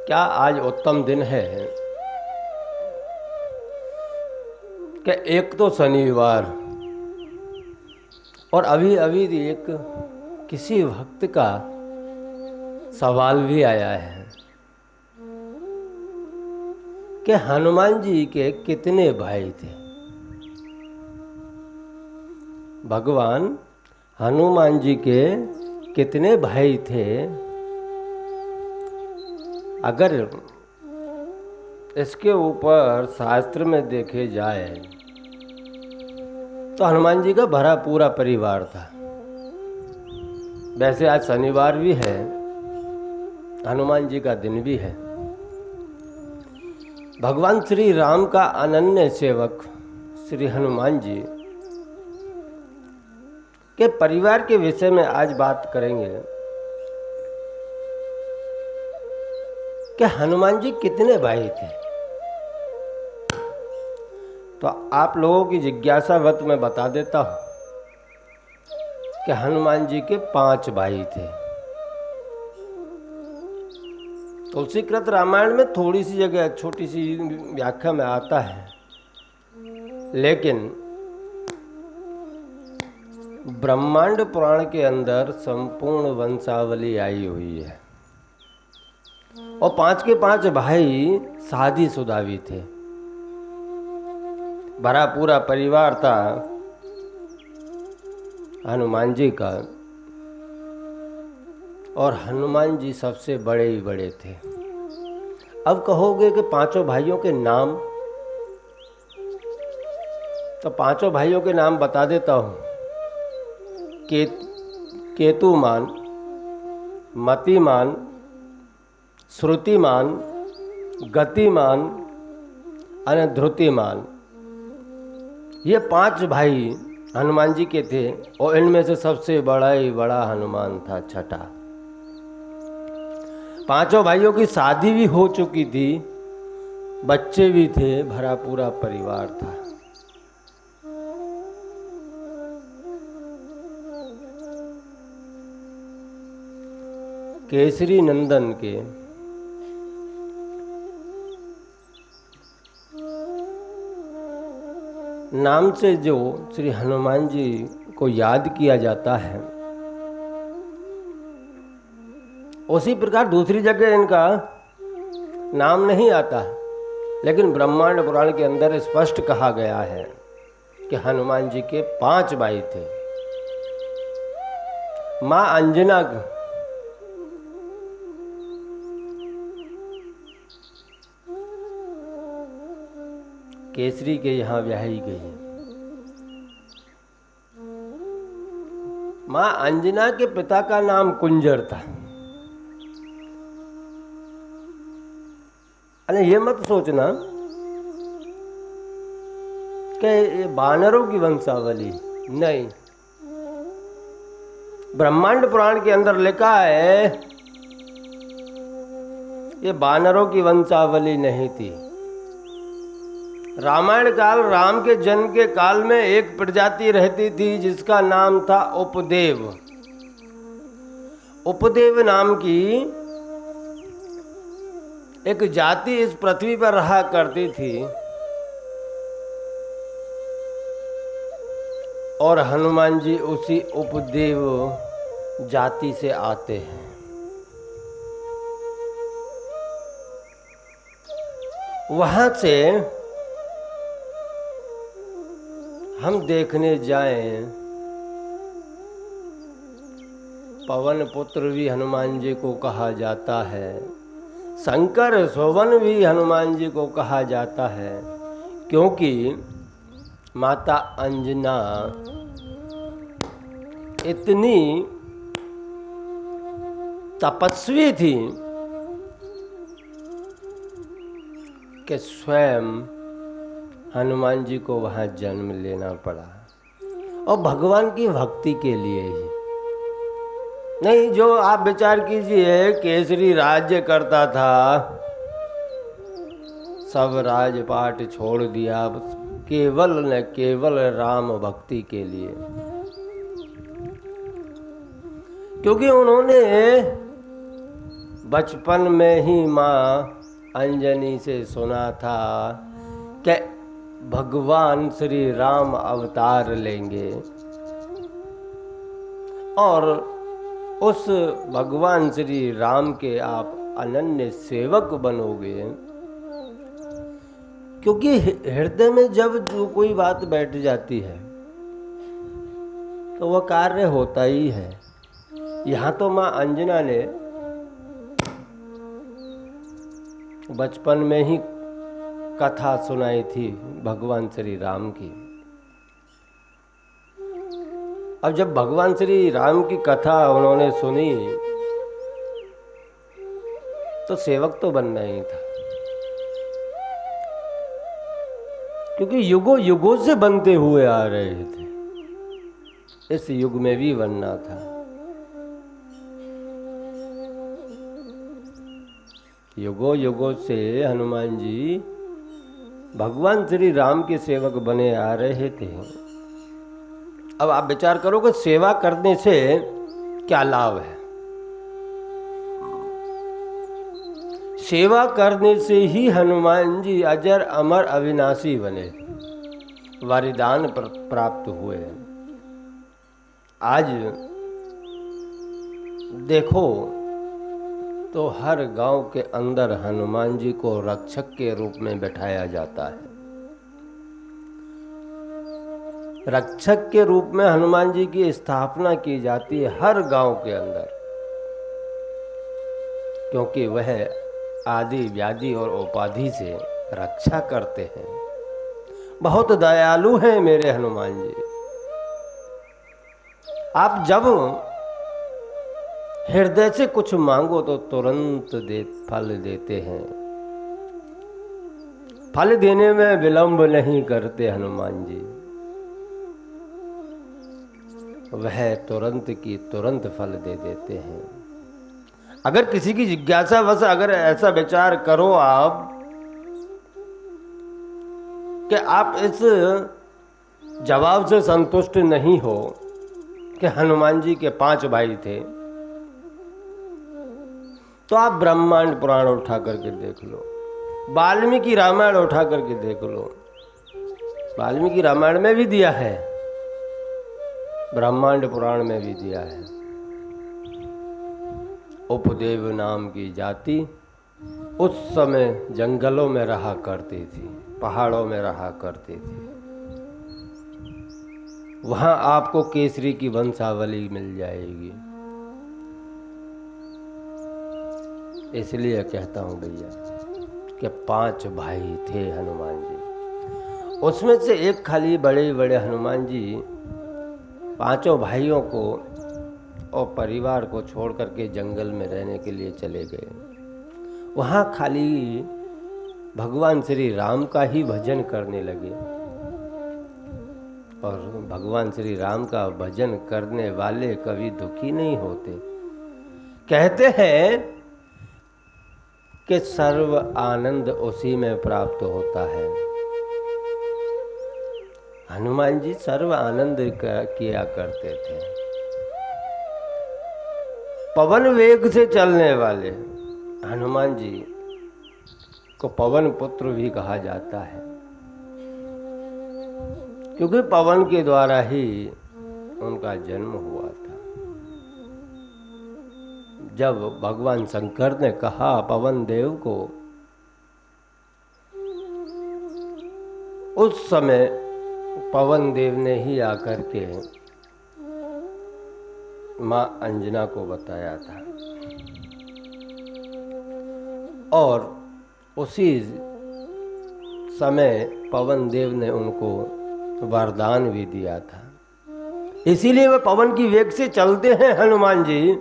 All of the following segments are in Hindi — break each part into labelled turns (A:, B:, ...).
A: क्या आज उत्तम दिन है कि एक तो शनिवार और अभी अभी एक किसी भक्त का सवाल भी आया है कि हनुमान जी के कितने भाई थे। भगवान हनुमान जी के कितने भाई थे? अगर इसके ऊपर शास्त्र में देखे जाए तो हनुमान जी का भरा पूरा परिवार था। वैसे आज शनिवार भी है, हनुमान जी का दिन भी है। भगवान श्री राम का अनन्य सेवक श्री हनुमान जी के परिवार के विषय में आज बात करेंगे कि हनुमान जी कितने भाई थे। तो आप लोगों की जिज्ञासावत मैं बता देता हूं कि हनुमान जी के 5 भाई थे। तुलसीकृत रामायण में थोड़ी सी जगह छोटी सी व्याख्या में आता है, लेकिन ब्रह्मांड पुराण के अंदर संपूर्ण वंशावली आई हुई है और 5 के 5 भाई शादीशुदा भी थे। भरा पूरा परिवार था हनुमान जी का और हनुमान जी सबसे बड़े ही बड़े थे। अब कहोगे कि 5 भाइयों के नाम, तो 5 भाइयों के नाम बता देता हूँ। केतुमान, मतिमान, श्रुतिमान, गतिमान और ध्रुतिमान, ये 5 भाई हनुमान जी के थे और इनमें से सबसे बड़ा ही बड़ा हनुमान था, छठा। 5 भाइयों की शादी भी हो चुकी थी, बच्चे भी थे, भरा पूरा परिवार था। केसरी नंदन के नाम से जो श्री हनुमान जी को याद किया जाता है, उसी प्रकार दूसरी जगह इनका नाम नहीं आता है, लेकिन ब्रह्मांड पुराण के अंदर स्पष्ट कहा गया है कि हनुमान जी के 5 भाई थे। मां अंजना केसरी के यहाँ ब्याही गई। मां अंजना के पिता का नाम कुंजर था। अरे ये मत सोचना कि ये बानरों की वंशावली, नहीं। ब्रह्मांड पुराण के अंदर लिखा है ये बानरों की वंशावली नहीं थी। रामायण काल, राम के जन्म के काल में एक प्रजाति रहती थी जिसका नाम था उपदेव। उपदेव नाम की एक जाति इस पृथ्वी पर रहा करती थी और हनुमान जी उसी उपदेव जाति से आते हैं। वहां से हम देखने जाएं, पवन पुत्र भी हनुमान जी को कहा जाता है, शंकर सोवन भी हनुमान जी को कहा जाता है, क्योंकि माता अंजना इतनी तपस्वी थी कि स्वयं हनुमान जी को वहाँ जन्म लेना पड़ा और भगवान की भक्ति के लिए ही नहीं। जो आप विचार कीजिए, केसरी राज्य करता था, सब राजपाट छोड़ दिया केवल न केवल राम भक्ति के लिए। क्योंकि उन्होंने बचपन में ही माँ अंजनी से सुना था कि भगवान श्री राम अवतार लेंगे और उस भगवान श्री राम के आप अनन्य सेवक बनोगे। क्योंकि हृदय में जब जो कोई बात बैठ जाती है तो वह कार्य होता ही है। यहाँ तो माँ अंजना ने बचपन में ही कथा सुनाई थी भगवान श्री राम की। अब जब भगवान श्री राम की कथा उन्होंने सुनी तो सेवक तो बनना ही था, क्योंकि युगों युगों से बनते हुए आ रहे थे, इस युग में भी बनना था। युगों युगों से हनुमान जी भगवान श्री राम के सेवक बने आ रहे थे। अब आप विचार करो कि सेवा करने से क्या लाभ है। सेवा करने से ही हनुमान जी अजर अमर अविनाशी बने, वरदान प्राप्त हुए। आज देखो तो हर गांव के अंदर हनुमान जी को रक्षक के रूप में बैठाया जाता है। रक्षक के रूप में हनुमान जी की स्थापना की जाती है हर गांव के अंदर, क्योंकि वह आदि व्याधि और उपाधि से रक्षा करते हैं। बहुत दयालु हैं मेरे हनुमान जी। आप जब हृदय से कुछ मांगो तो तुरंत फल देते हैं। फल देने में विलंब नहीं करते हनुमान जी। वह तुरंत की तुरंत फल दे देते हैं। अगर किसी की जिज्ञासा वश अगर ऐसा विचार करो आप कि आप इस जवाब से संतुष्ट नहीं हो कि हनुमान जी के 5 भाई थे, तो आप ब्रह्मांड पुराण उठा करके देख लो, वाल्मीकि रामायण उठा करके देख लो। वाल्मीकि रामायण में भी दिया है, ब्रह्मांड पुराण में भी दिया है। उपदेव नाम की जाति उस समय जंगलों में रहा करती थी, पहाड़ों में रहा करती थी। वहां आपको केसरी की वंशावली मिल जाएगी। इसलिए कहता हूं भैया कि 5 भाई थे हनुमान जी, उसमें से एक खाली बड़े बड़े हनुमान जी 5 भाइयों को और परिवार को छोड़ करके जंगल में रहने के लिए चले गए। वहाँ खाली भगवान श्री राम का ही भजन करने लगे। और भगवान श्री राम का भजन करने वाले कभी दुखी नहीं होते। कहते हैं कि सर्व आनंद उसी में प्राप्त होता है। हनुमान जी सर्व आनंद किया करते थे। पवन वेग से चलने वाले हनुमान जी को पवन पुत्र भी कहा जाता है, क्योंकि पवन के द्वारा ही उनका जन्म हुआ था। जब भगवान शंकर ने कहा पवन देव को, उस समय पवन देव ने ही आकर के माँ अंजना को बताया था और उसी समय पवन देव ने उनको वरदान भी दिया था। इसीलिए वह पवन की वेग से चलते हैं हनुमान जी,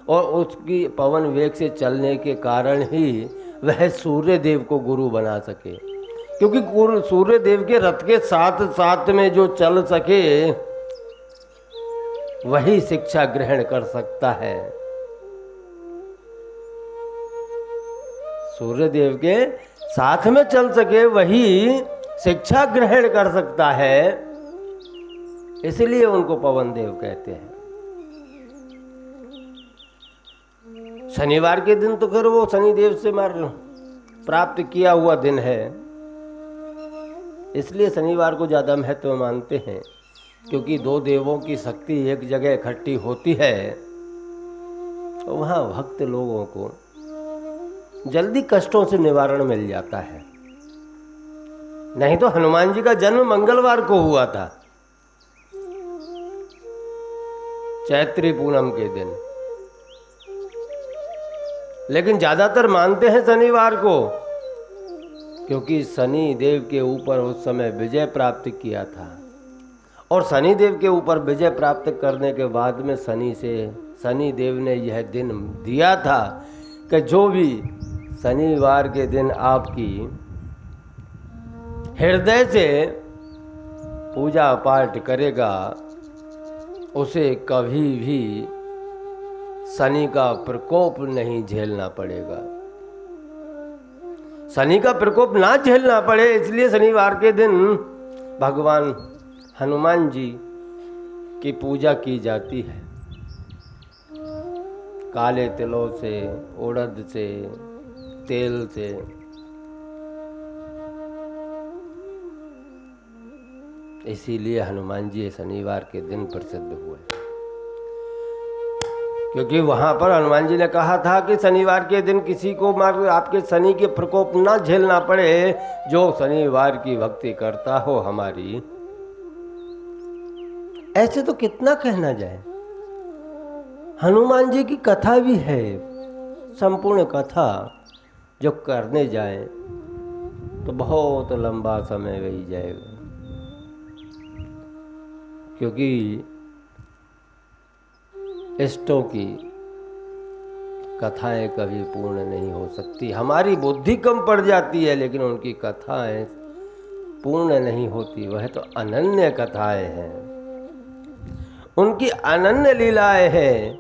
A: और उसकी पवन वेग से चलने के कारण ही वह सूर्य देव को गुरु बना सके, क्योंकि सूर्य देव के रथ के साथ साथ में जो चल सके वही शिक्षा ग्रहण कर सकता है। सूर्य देव के साथ में चल सके वही शिक्षा ग्रहण कर सकता है, इसलिए उनको पवन देव कहते हैं। शनिवार के दिन तो फिर वो शनिदेव से प्राप्त किया हुआ दिन है, इसलिए शनिवार को ज़्यादा महत्व मानते हैं, क्योंकि दो देवों की शक्ति एक जगह इकट्ठी होती है तो वहाँ भक्त लोगों को जल्दी कष्टों से निवारण मिल जाता है। नहीं तो हनुमान जी का जन्म मंगलवार को हुआ था, चैत्री पूनम के दिन, लेकिन ज्यादातर मानते हैं शनिवार को, क्योंकि शनि देव के ऊपर उस समय विजय प्राप्त किया था। और शनि देव के ऊपर विजय प्राप्त करने के बाद में शनि देव ने यह दिन दिया था कि जो भी शनिवार के दिन आपकी हृदय से पूजा पाठ करेगा उसे कभी भी शनि का प्रकोप नहीं झेलना पड़ेगा। शनि का प्रकोप ना झेलना पड़े, इसलिए शनिवार के दिन भगवान हनुमान जी की पूजा की जाती है। काले तिलों से, उड़द से, तेल से। इसीलिए हनुमान जी शनिवार के दिन प्रसिद्ध हुए, क्योंकि वहां पर हनुमान जी ने कहा था कि शनिवार के दिन किसी को आपके शनि के प्रकोप ना झेलना पड़े, जो शनिवार की भक्ति करता हो हमारी। ऐसे तो कितना कहना जाए। हनुमान जी की कथा भी है, संपूर्ण कथा जो करने जाए तो बहुत लंबा समय वही जाएगा, क्योंकि इष्टों की कथाएं कभी पूर्ण नहीं हो सकती। हमारी बुद्धि कम पड़ जाती है, लेकिन उनकी कथाएं पूर्ण नहीं होती। वह तो अनन्य कथाएं हैं, उनकी अनन्य लीलाएं हैं।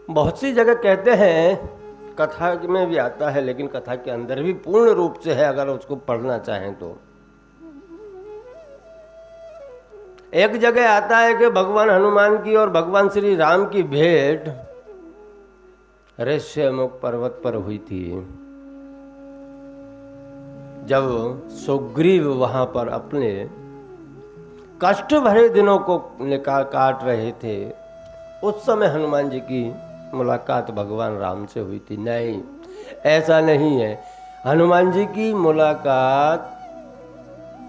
A: बहुत सी जगह कहते हैं, कथा में भी आता है, लेकिन कथा के अंदर भी पूर्ण रूप से है, अगर उसको पढ़ना चाहें तो। एक जगह आता है कि भगवान हनुमान की और भगवान श्री राम की भेंट ऋष्यमुख पर्वत पर हुई थी, जब सुग्रीव वहां पर अपने कष्ट भरे दिनों को काट रहे थे। उस समय हनुमान जी की मुलाकात भगवान राम से हुई थी? नहीं, ऐसा नहीं है। हनुमान जी की मुलाकात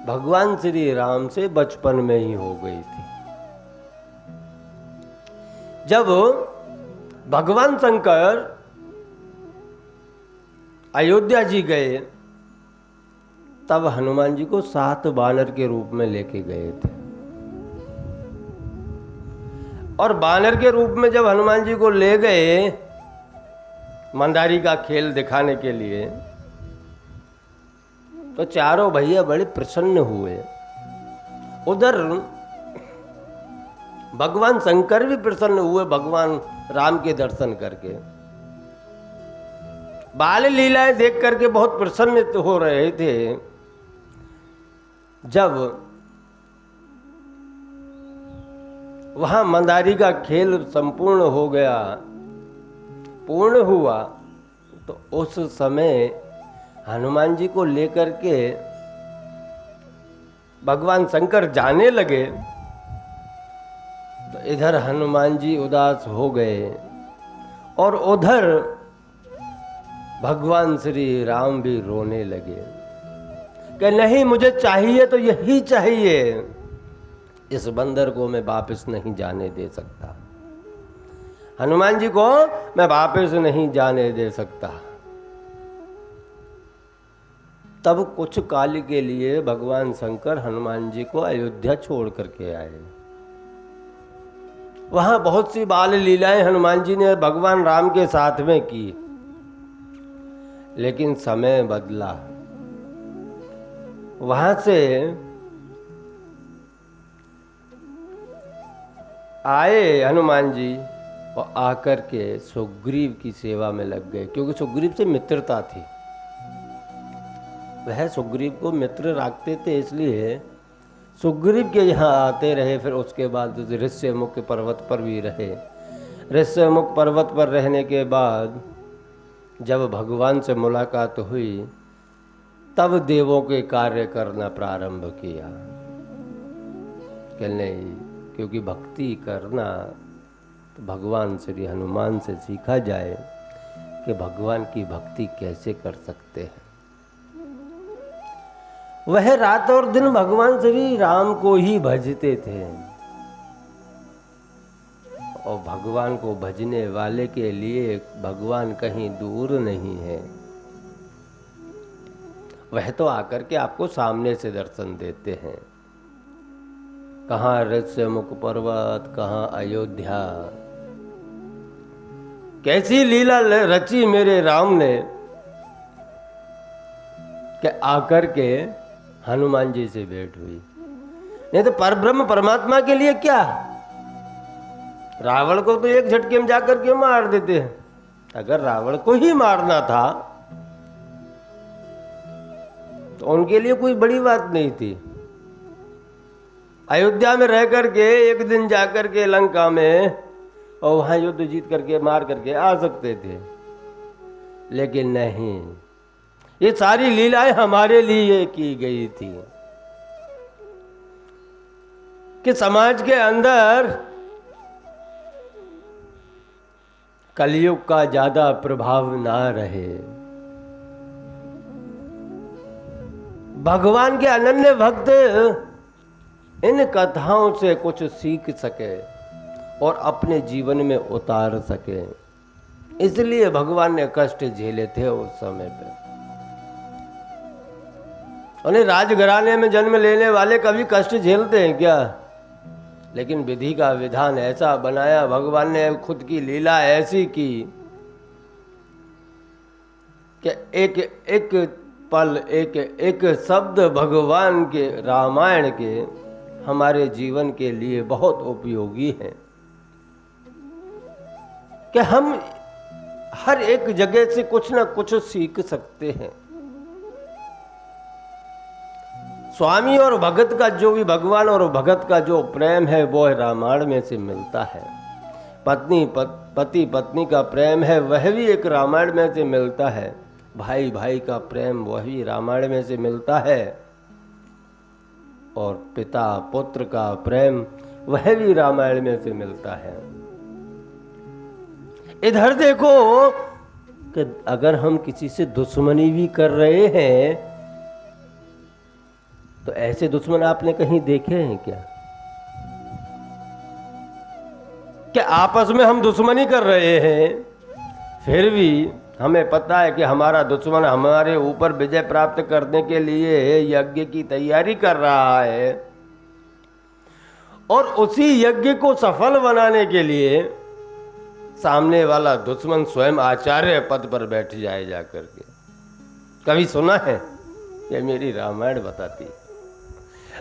A: भगवान श्री राम से बचपन में ही हो गई थी। जब भगवान शंकर अयोध्या जी गए, तब हनुमान जी को 7 बानर के रूप में लेके गए थे। और बानर के रूप में जब हनुमान जी को ले गए मंदारी का खेल दिखाने के लिए, तो चारों भैया बड़े प्रसन्न हुए। उधर भगवान शंकर भी प्रसन्न हुए भगवान राम के दर्शन करके। बाल लीलाएं देख करके बहुत प्रसन्न हो रहे थे। जब वहां मंदारी का खेल संपूर्ण हो गया, पूर्ण हुआ, तो उस समय हनुमान जी को लेकर के भगवान शंकर जाने लगे, तो इधर हनुमान जी उदास हो गए और उधर भगवान श्री राम भी रोने लगे कि नहीं, मुझे चाहिए तो यही चाहिए, इस बंदर को मैं वापस नहीं जाने दे सकता। हनुमान जी को मैं वापस नहीं जाने दे सकता। तब कुछ काल के लिए भगवान शंकर हनुमान जी को अयोध्या छोड़ करके आए। वहां बहुत सी बाल लीलाएं हनुमान जी ने भगवान राम के साथ में की, लेकिन समय बदला। वहां से आए हनुमान जी और आकर के सुग्रीव की सेवा में लग गए, क्योंकि सुग्रीव से मित्रता थी। वह सुग्रीव को मित्र रखते थे, इसलिए सुग्रीव के यहाँ आते रहे। फिर उसके बाद ऋष्यमुख पर्वत पर भी रहे। ऋष्यमुख पर्वत पर रहने के बाद जब भगवान से मुलाकात हुई तब देवों के कार्य करना प्रारंभ किया कि नहीं, क्योंकि भक्ति करना तो भगवान श्री हनुमान से सीखा जाए कि भगवान की भक्ति कैसे कर सकते हैं। वह रात और दिन भगवान श्री राम को ही भजते थे और भगवान को भजने वाले के लिए भगवान कहीं दूर नहीं है। वह तो आकर के आपको सामने से दर्शन देते हैं। कहाँ ऋष्यमुख पर्वत, कहाँ अयोध्या, कैसी लीला रची मेरे राम ने कि आकर के हनुमान जी से भेंट हुई। नहीं तो परब्रह्म परमात्मा के लिए क्या, रावण को तो एक झटके में जाकर के मार देते हैं। अगर रावण को ही मारना था तो उनके लिए कोई बड़ी बात नहीं थी। अयोध्या में रह करके एक दिन जाकर के लंका में और वहां युद्ध जीत करके मार करके आ सकते थे, लेकिन नहीं, ये सारी लीलाएं हमारे लिए की गई थी कि समाज के अंदर कलयुग का ज्यादा प्रभाव ना रहे, भगवान के अनन्य भक्त इन कथाओं से कुछ सीख सके और अपने जीवन में उतार सके। इसलिए भगवान ने कष्ट झेले थे उस समय पे। उन्हें राजघराने में जन्म लेने वाले कभी कष्ट झेलते हैं क्या? लेकिन विधि का विधान ऐसा बनाया, भगवान ने खुद की लीला ऐसी की कि एक एक पल, एक एक शब्द भगवान के रामायण के हमारे जीवन के लिए बहुत उपयोगी है कि हम हर एक जगह से कुछ ना कुछ सीख सकते हैं। स्वामी और भगत का जो भी, भगवान और भगत का जो प्रेम है वो रामायण में से मिलता है। पति पत्नी का प्रेम है वह भी एक रामायण में से मिलता है। भाई भाई का प्रेम वह भी रामायण में से मिलता है। और पिता पुत्र का प्रेम वह भी रामायण में से मिलता है। इधर देखो कि अगर हम किसी से दुश्मनी भी कर रहे हैं तो ऐसे दुश्मन आपने कहीं देखे हैं क्या? कि आपस में हम दुश्मनी कर रहे हैं, फिर भी हमें पता है कि हमारा दुश्मन हमारे ऊपर विजय प्राप्त करने के लिए यज्ञ की तैयारी कर रहा है और उसी यज्ञ को सफल बनाने के लिए सामने वाला दुश्मन स्वयं आचार्य पद पर बैठ जाए जाकर के। कभी सुना है? ये मेरी रामायण बताती है।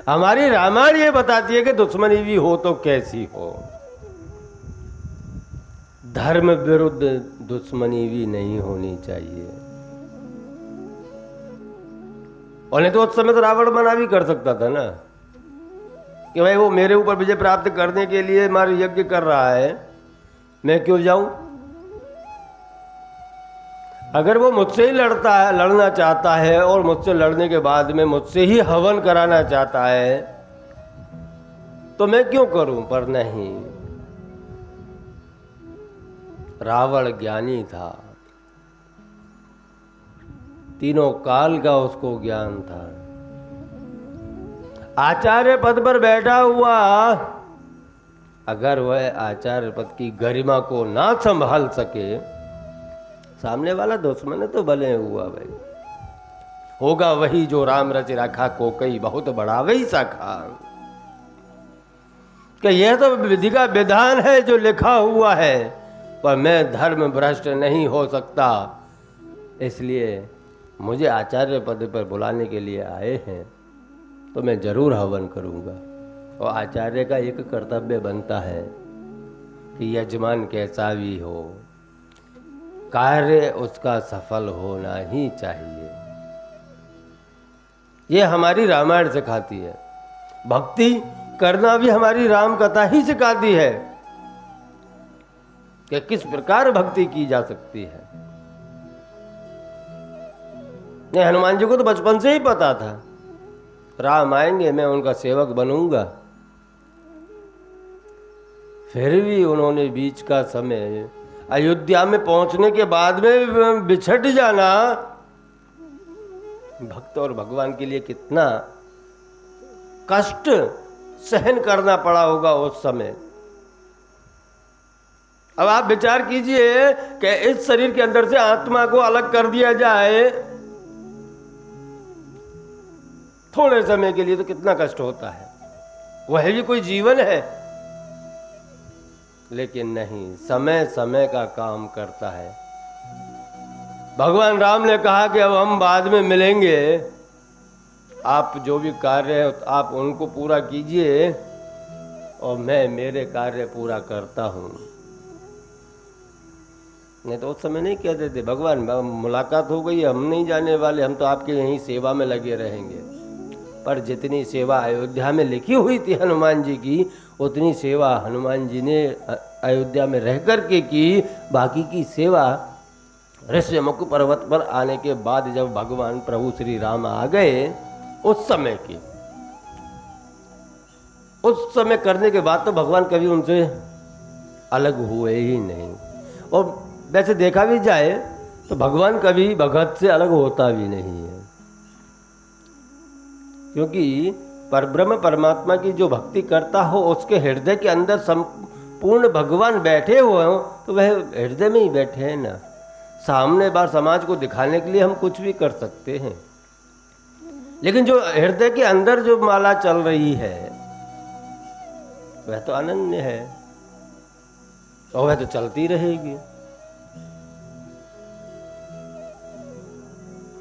A: हमारी रामायण ये बताती है कि दुश्मनी भी हो तो कैसी हो। धर्म विरुद्ध दुश्मनी भी नहीं होनी चाहिए। और नहीं तो उस समय तो रावण मना भी कर सकता था ना कि भाई वो मेरे ऊपर विजय प्राप्त करने के लिए हमारा यज्ञ कर रहा है, मैं क्यों जाऊं? अगर वो मुझसे ही लड़ना चाहता है और मुझसे लड़ने के बाद में मुझसे ही हवन कराना चाहता है तो मैं क्यों करूं? पर नहीं, रावण ज्ञानी था, तीनों काल का उसको ज्ञान था। आचार्य पद पर बैठा हुआ, अगर वह आचार्य पद की गरिमा को ना संभाल सके, सामने वाला दुश्मन है तो भले हुआ भाई, होगा वही जो राम रच रखा कोकई बहुत बड़ा वही शाखा। कि यह तो विधि का विधान है जो लिखा हुआ है, पर मैं धर्म भ्रष्ट नहीं हो सकता, इसलिए मुझे आचार्य पद पर बुलाने के लिए आए हैं तो मैं जरूर हवन करूंगा। और आचार्य का एक कर्तव्य बनता है कि यजमान कैसा भी हो, कार्य उसका सफल होना ही चाहिए। ये हमारी रामायण सिखाती है। भक्ति करना भी हमारी राम कथा ही सिखाती है कि किस प्रकार भक्ति की जा सकती है। नहीं, हनुमान जी को तो बचपन से ही पता था राम आएंगे, मैं उनका सेवक बनूंगा। फिर भी उन्होंने बीच का समय अयोध्या में पहुंचने के बाद में बिछड़ जाना भक्त और भगवान के लिए कितना कष्ट सहन करना पड़ा होगा उस समय। अब आप विचार कीजिए कि इस शरीर के अंदर से आत्मा को अलग कर दिया जाए थोड़े समय के लिए, तो कितना कष्ट होता है। वह भी कोई जीवन है, लेकिन नहीं, समय समय का काम करता है। भगवान राम ने कहा कि अब हम बाद में मिलेंगे, आप जो भी कार्य है आप उनको पूरा कीजिए और मैं मेरे कार्य पूरा करता हूं। नहीं तो उस समय नहीं कहते थे भगवान मुलाकात हो गई, हम नहीं जाने वाले, हम तो आपके यहीं सेवा में लगे रहेंगे। पर जितनी सेवा अयोध्या में लिखी हुई थी हनुमान जी की, उतनी सेवा हनुमान जी ने अयोध्या में रह कर के की। बाकी की सेवा ऋष्यमुख पर्वत पर आने के बाद जब भगवान प्रभु श्री राम आ गए उस समय की, उस समय करने के बाद तो भगवान कभी उनसे अलग हुए ही नहीं। और वैसे देखा भी जाए तो भगवान कभी भगत से अलग होता भी नहीं है, क्योंकि परब्रह्म परमात्मा की जो भक्ति करता हो उसके हृदय के अंदर संपूर्ण भगवान बैठे हुए हो, तो वह हृदय में ही बैठे हैं ना। सामने बार समाज को दिखाने के लिए हम कुछ भी कर सकते हैं, लेकिन जो हृदय के अंदर जो माला चल रही है वह तो अनन्य है और वह तो चलती रहेगी।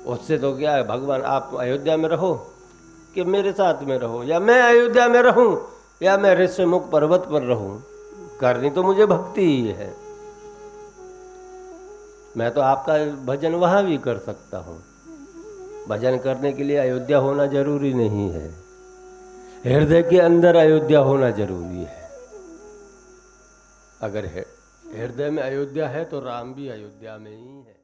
A: उससे तो क्या है, भगवान आप अयोध्या में रहो कि मेरे साथ में रहो, या मैं अयोध्या में रहूं या मैं ऋष्यमुख पर्वत पर रहूं, करनी तो मुझे भक्ति ही है। मैं तो आपका भजन वहां भी कर सकता हूं। भजन करने के लिए अयोध्या होना जरूरी नहीं है, हृदय के अंदर अयोध्या होना जरूरी है। अगर हृदय में अयोध्या है तो राम भी अयोध्या में ही है।